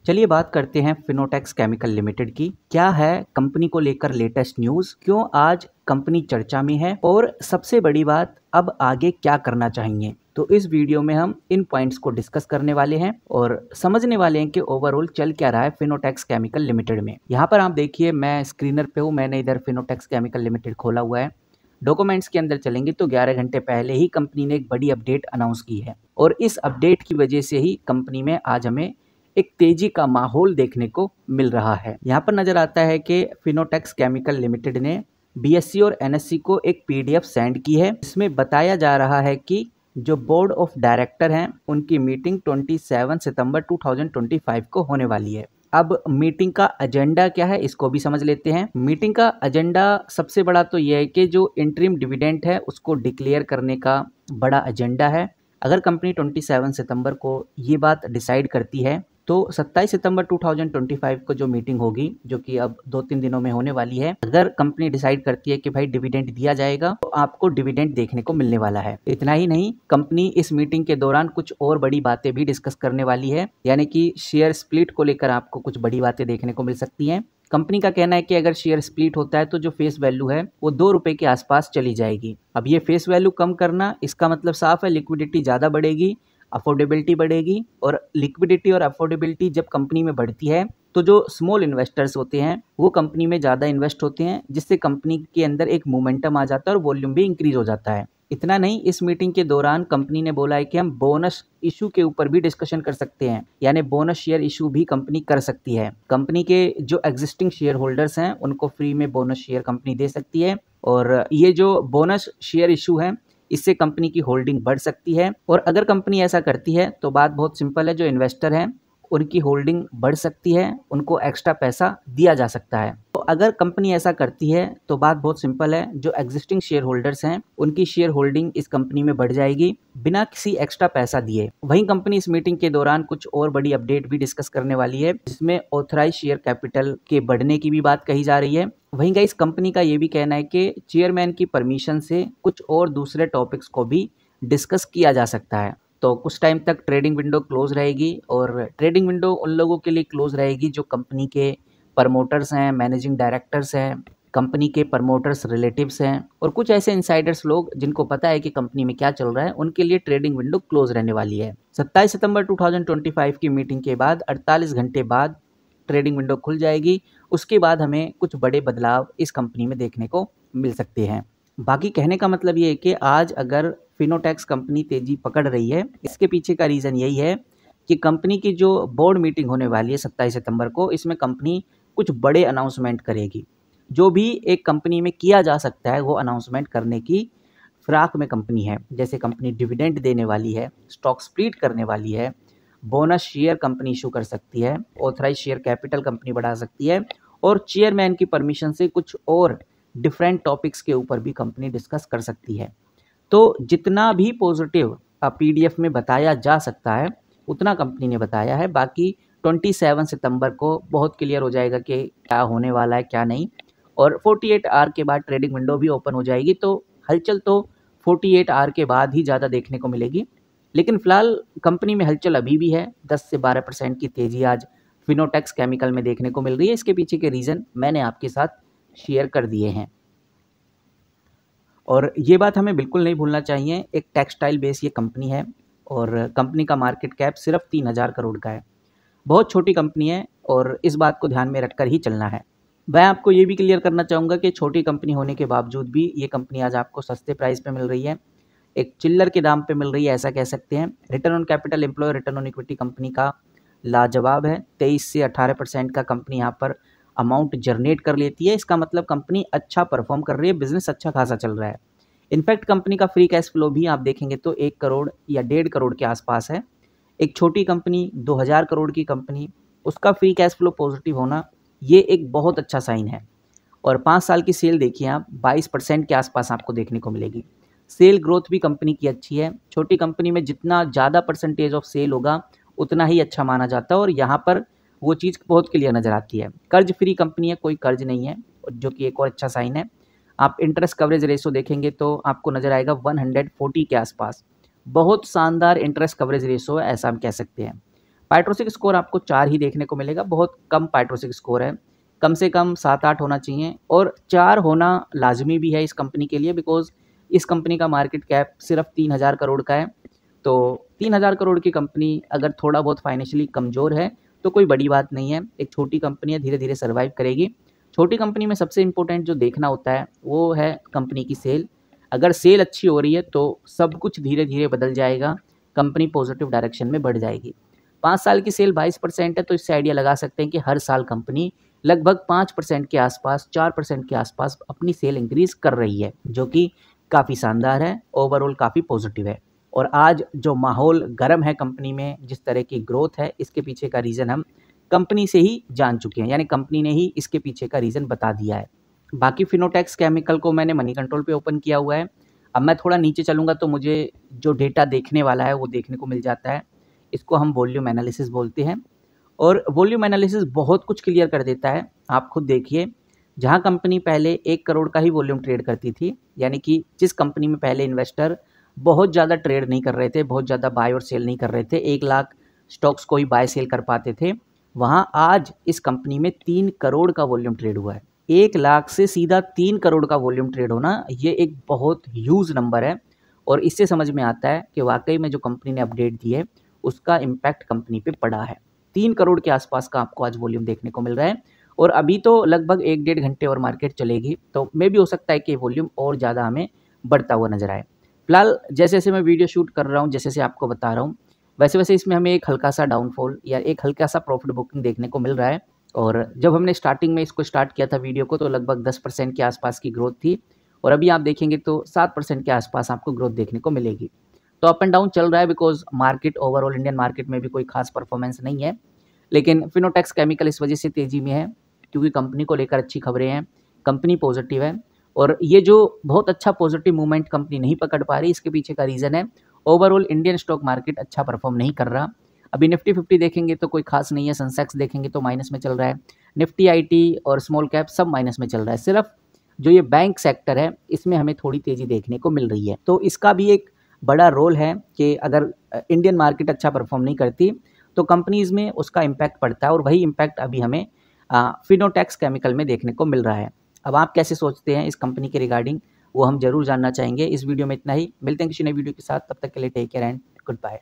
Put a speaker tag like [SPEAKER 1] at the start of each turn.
[SPEAKER 1] चलिए बात करते हैं फिनोटेक्स केमिकल लिमिटेड की। क्या है कंपनी को लेकर लेटेस्ट न्यूज़, क्यों आज कंपनी चर्चा में है और सबसे बड़ी बात अब आगे क्या करना चाहिए। तो इस वीडियो में हम इन पॉइंट्स को डिस्कस करने वाले हैं और समझने वाले हैं कि ओवरऑल चल क्या रहा है फिनोटेक्स केमिकल लिमिटेड में। यहाँ पर आप देखिए, मैं स्क्रीनर पे हूँ, मैंने इधर फिनोटेक्स केमिकल लिमिटेड खोला हुआ है। डॉक्यूमेंट्स के अंदर चलेंगे तो 11 घंटे पहले ही कंपनी ने एक बड़ी अपडेट अनाउंस की है और इस अपडेट की वजह से ही कंपनी में आज हमें एक तेजी का माहौल देखने को मिल रहा है। यहाँ पर नजर आता है कि फिनोटेक्स केमिकल लिमिटेड ने बीएससी और एनएससी को एक पीडीएफ सेंड की है। इसमें बताया जा रहा है कि जो बोर्ड ऑफ डायरेक्टर हैं उनकी मीटिंग 27 सितंबर 2025 को होने वाली है। अब मीटिंग का एजेंडा क्या है इसको भी समझ लेते हैं। मीटिंग का एजेंडा सबसे बड़ा तो यह है कि जो इंटरिम डिविडेंड है उसको डिक्लेयर करने का बड़ा एजेंडा है। अगर कंपनी 27 सितंबर को ये बात डिसाइड करती है तो 27 सितंबर 2025 को जो मीटिंग होगी, जो कि अब 2-3 दिनों में होने वाली है, अगर कंपनी डिसाइड करती है कि भाई डिविडेंड दिया जाएगा तो आपको डिविडेंड देखने को मिलने वाला है। इतना ही नहीं, कंपनी इस मीटिंग के दौरान कुछ और बड़ी बातें भी डिस्कस करने वाली है, यानी कि शेयर स्प्लिट को लेकर आपको कुछ बड़ी बातें देखने को मिल सकती हैं। कंपनी का कहना है कि अगर शेयर स्प्लिट होता है तो जो फेस वैल्यू है वो 2 रुपए के आसपास चली जाएगी। अब ये फेस वैल्यू कम करना, इसका मतलब साफ है लिक्विडिटी ज़्यादा बढ़ेगी, अफोर्डेबिलिटी बढ़ेगी। और लिक्विडिटी और अफोर्डेबिलिटी जब कंपनी में बढ़ती है तो जो स्मॉल इन्वेस्टर्स होते हैं वो कंपनी में ज़्यादा इन्वेस्ट होते हैं, जिससे कंपनी के अंदर एक मोमेंटम आ जाता है और वॉल्यूम भी इंक्रीज हो जाता है। इतना नहीं, इस मीटिंग के दौरान कंपनी ने बोला है कि हम बोनस इशू के ऊपर भी डिस्कशन कर सकते हैं, यानी बोनस शेयर इशू भी कंपनी कर सकती है। कंपनी के जो एग्जिस्टिंग शेयर होल्डर्स हैं उनको फ्री में बोनस शेयर कंपनी दे सकती है और ये जो बोनस शेयर इशू है इससे कंपनी की होल्डिंग बढ़ सकती है। और अगर कंपनी ऐसा करती है तो बात बहुत सिंपल है, जो इन्वेस्टर हैं उनकी होल्डिंग बढ़ सकती है, उनको एक्स्ट्रा पैसा दिया जा सकता है। तो अगर कंपनी ऐसा करती है तो बात बहुत सिंपल है, जो एग्जिस्टिंग शेयर होल्डर्स हैं उनकी शेयर होल्डिंग इस कंपनी में बढ़ जाएगी बिना किसी एक्स्ट्रा पैसा दिए। वहीं कंपनी इस मीटिंग के दौरान कुछ और बड़ी अपडेट भी डिस्कस करने वाली है, जिसमें ऑथराइज शेयर कैपिटल के बढ़ने की भी बात कही जा रही है। वहीं गाइस, कंपनी का ये भी कहना है कि चेयरमैन की परमिशन से कुछ और दूसरे टॉपिक्स को भी डिस्कस किया जा सकता है। तो कुछ टाइम तक ट्रेडिंग विंडो क्लोज रहेगी और ट्रेडिंग विंडो उन लोगों के लिए क्लोज रहेगी जो कंपनी के प्रमोटर्स हैं, मैनेजिंग डायरेक्टर्स हैं, कंपनी के प्रमोटर्स रिलेटिव्स हैं और कुछ ऐसे इनसाइडर्स लोग जिनको पता है कि कंपनी में क्या चल रहा है, उनके लिए ट्रेडिंग विंडो क्लोज रहने वाली है। 27 सितंबर 2025 की मीटिंग के बाद 48 घंटे बाद ट्रेडिंग विंडो खुल जाएगी। उसके बाद हमें कुछ बड़े बदलाव इस कंपनी में देखने को मिल सकते हैं। बाकी कहने का मतलब ये है कि आज अगर फिनोटेक्स कंपनी तेजी पकड़ रही है, इसके पीछे का रीज़न यही है कि कंपनी की जो बोर्ड मीटिंग होने वाली है 27 सितंबर को, इसमें कंपनी कुछ बड़े अनाउंसमेंट करेगी। जो भी एक कंपनी में किया जा सकता है वो अनाउंसमेंट करने की फिराक में कंपनी है। जैसे कंपनी डिविडेंड देने वाली है, स्टॉक स्प्लिट करने वाली है, बोनस शेयर कंपनी इशू कर सकती है, ऑथराइज शेयर कैपिटल कंपनी बढ़ा सकती है और चेयरमैन की परमिशन से कुछ और डिफरेंट टॉपिक्स के ऊपर भी कंपनी डिस्कस कर सकती है। तो जितना भी पॉजिटिव पीडीएफ में बताया जा सकता है उतना कंपनी ने बताया है। बाकी 27 सितंबर को बहुत क्लियर हो जाएगा कि क्या होने वाला है क्या नहीं, और 48 आवर के बाद ट्रेडिंग विंडो भी ओपन हो जाएगी। तो हलचल तो 48 आवर के बाद ही ज़्यादा देखने को मिलेगी, लेकिन फिलहाल कंपनी में हलचल अभी भी है। 10 से 12% की तेज़ी आज फिनोटेक्स केमिकल में देखने को मिल रही है। इसके पीछे के रीज़न मैंने आपके साथ शेयर कर दिए हैं और ये बात हमें बिल्कुल नहीं भूलना चाहिए, एक टेक्सटाइल बेस ये कंपनी है और कंपनी का मार्केट कैप सिर्फ 3000 करोड़ का है। बहुत छोटी कंपनी है और इस बात को ध्यान में रखकर ही चलना है। मैं आपको ये भी क्लियर करना चाहूँगा कि छोटी कंपनी होने के बावजूद भी ये कंपनी आज आपको सस्ते प्राइस पे मिल रही है, एक चिल्लर के दाम पे मिल रही है, ऐसा कह सकते हैं। Return on capital employ, return on equity company का लाजवाब है। 23 से 18% का कंपनी यहाँ पर अमाउंट जनरेट कर लेती है। इसका मतलब कंपनी अच्छा परफॉर्म कर रही है, बिजनेस अच्छा खासा चल रहा है। इनफैक्ट कंपनी का फ्री कैश फ्लो भी आप देखेंगे तो 1 करोड़ या 1.5 करोड़ के आसपास है। एक छोटी कंपनी, 2000 करोड़ की कंपनी, उसका फ्री कैश फ्लो पॉजिटिव होना ये एक बहुत अच्छा साइन है। और 5 साल की सेल देखिए आप, 22% के आसपास आपको देखने को मिलेगी। सेल ग्रोथ भी कंपनी की अच्छी है। छोटी कंपनी में जितना ज़्यादा परसेंटेज ऑफ सेल होगा उतना ही अच्छा माना जाता है और यहाँ पर वो चीज़ बहुत क्लियर नज़र आती है। कर्ज फ्री कंपनी है, कोई कर्ज नहीं है, जो कि एक और अच्छा साइन है। आप इंटरेस्ट कवरेज रेशो देखेंगे तो आपको नज़र आएगा 140 के आसपास। बहुत शानदार इंटरेस्ट कवरेज रेशो है, ऐसा हम कह सकते हैं। पाइट्रोसिक स्कोर आपको 4 ही देखने को मिलेगा, बहुत कम पाइट्रोसिक स्कोर है, कम से कम 7-8 होना चाहिए और 4 होना लाजमी भी है इस कंपनी के लिए, बिकॉज इस कंपनी का मार्केट कैप सिर्फ 3000 करोड़ का है। तो 3000 करोड़ की कंपनी अगर थोड़ा बहुत फाइनेंशियली कमज़ोर है तो कोई बड़ी बात नहीं है, एक छोटी कंपनी है, धीरे धीरे सर्वाइव करेगी। छोटी कंपनी में सबसे इम्पोर्टेंट जो देखना होता है वो है कंपनी की सेल। अगर सेल अच्छी हो रही है तो सब कुछ धीरे धीरे बदल जाएगा, कंपनी पॉजिटिव डायरेक्शन में बढ़ जाएगी। 5 साल की सेल 22% है, तो इससे आइडिया लगा सकते हैं कि हर साल कंपनी लगभग 5% के आसपास, 4% के आसपास अपनी सेल इंक्रीज़ कर रही है, जो कि काफ़ी शानदार है, ओवरऑल काफ़ी पॉजिटिव है। और आज जो माहौल गर्म है कंपनी में, जिस तरह की ग्रोथ है, इसके पीछे का रीज़न हम कंपनी से ही जान चुके हैं, यानी कंपनी ने ही इसके पीछे का रीज़न बता दिया है। बाकी फिनोटेक्स केमिकल को मैंने मनी कंट्रोल पे ओपन किया हुआ है। अब मैं थोड़ा नीचे चलूँगा तो मुझे जो डेटा देखने वाला है वो देखने को मिल जाता है। इसको हम वॉल्यूम एनालिसिस बोलते हैं और वॉल्यूम एनालिसिस बहुत कुछ क्लियर कर देता है। आप खुद देखिए, जहाँ कंपनी पहले 1 करोड़ का ही वॉल्यूम ट्रेड करती थी, यानी कि जिस कंपनी में पहले इन्वेस्टर बहुत ज़्यादा ट्रेड नहीं कर रहे थे, बहुत ज़्यादा बाय और सेल नहीं कर रहे थे, 1 लाख स्टॉक्स को ही बाय सेल कर पाते थे, वहाँ आज इस कंपनी में 3 करोड़ का वॉल्यूम ट्रेड हुआ है। 1 लाख से सीधा 3 करोड़ का वॉल्यूम ट्रेड होना, ये एक बहुत ह्यूज नंबर है और इससे समझ में आता है कि वाकई में जो कंपनी ने अपडेट दी है उसका इम्पैक्ट कंपनी पे पड़ा है। 3 करोड़ के आसपास का आपको आज वॉल्यूम देखने को मिल रहा है और अभी तो लगभग 1-1.5 घंटे और मार्केट चलेगी, तो मे भी हो सकता है कि वॉल्यूम और ज़्यादा हमें बढ़ता हुआ नजर आए। फिलहाल जैसे जैसे मैं वीडियो शूट कर रहा हूँ, जैसे जैसे आपको बता रहा हूँ, वैसे वैसे इसमें हमें एक हल्का सा डाउनफॉल या एक हल्का सा प्रॉफिट बुकिंग देखने को मिल रहा है। और जब हमने स्टार्टिंग में इसको स्टार्ट किया था वीडियो को, तो लगभग 10% के आसपास की ग्रोथ थी और अभी आप देखेंगे तो 7% के आसपास आपको ग्रोथ देखने को मिलेगी। तो अप एंड डाउन चल रहा है, because market overall Indian market में भी कोई खास परफॉर्मेंस नहीं है, लेकिन फिनोटेक्स केमिकल इस वजह से तेज़ी में है क्योंकि कंपनी को लेकर अच्छी खबरें हैं, कंपनी पॉजिटिव है और ये जो बहुत अच्छा पॉजिटिव मूवमेंट कंपनी नहीं पकड़ पा रही, इसके पीछे का रीज़न है ओवरऑल इंडियन स्टॉक मार्केट अच्छा परफॉर्म नहीं कर रहा। अभी निफ्टी 50 देखेंगे तो कोई खास नहीं है, सेंसेक्स देखेंगे तो माइनस में चल रहा है, निफ्टी आईटी और स्मॉल कैप सब माइनस में चल रहा है, सिर्फ जो ये बैंक सेक्टर है इसमें हमें थोड़ी तेज़ी देखने को मिल रही है। तो इसका भी एक बड़ा रोल है कि अगर इंडियन मार्केट अच्छा परफॉर्म नहीं करती तो कंपनीज़ में उसका इम्पैक्ट पड़ता है और वही इम्पैक्ट अभी हमें फिनोटेक्स केमिकल में देखने को मिल रहा है। अब आप कैसे सोचते हैं इस कंपनी के रिगार्डिंग, वो हम जरूर जानना चाहेंगे। इस वीडियो में इतना ही, मिलते हैं किसी नई वीडियो के साथ, तब तक के लिए take care and good bye.